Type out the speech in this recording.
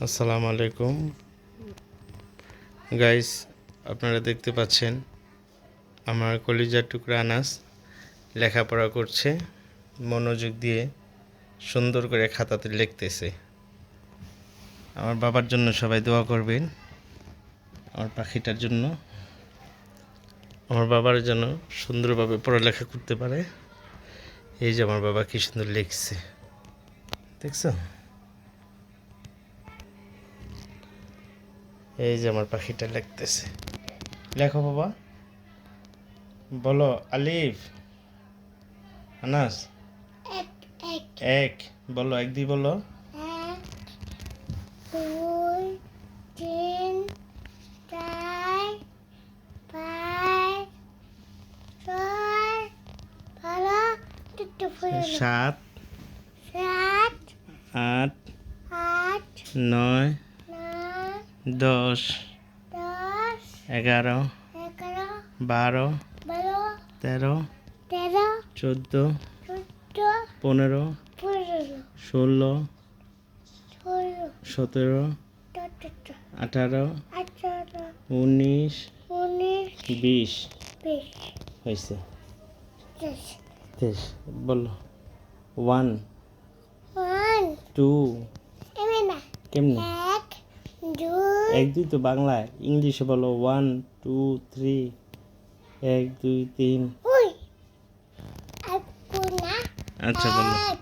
আসসালামু আলাইকুম গাইস, আপনারা দেখতে পাচ্ছেন আমার কলিজার টুকরা আনাস লেখাপড়া করছে, মনোযোগ দিয়ে সুন্দর করে খাতাতে লিখতেছে। আমার বাবার জন্য সবাই দোয়া করবেন, আমার পাখিটার জন্য, আমার বাবার যেন সুন্দরভাবে পড়ালেখা করতে পারে। এই যে আমার বাবা কি সুন্দর লিখছে, দেখছো? এই যে আমার পাখিটা লিখতেছে। লেখো বাবা, বলো আলিফ। আনাস এক বলো, এক দুই বলো। এক, দুই, তিন, চার, পাঁচ, ছয়, ভালো, দুটো ফুল, সাত, সাত, আট, আট, নয়, নয়, 10, 10, 11, 11, 12, 12, 13, 13, 14, 14, 15, 15, 16, 16, 17, 17, 18, 18, 19, 19, 20 20, হয়েছে। 20, 23 বলো। 1, 1, 2 এমনি না, কেমনে? 1, 2, এক দুই তো বাংলায়, ইংলিশে বলো 1 2 3। 1 2 3। উই, আর কোনা, আচ্ছা বলো। 1,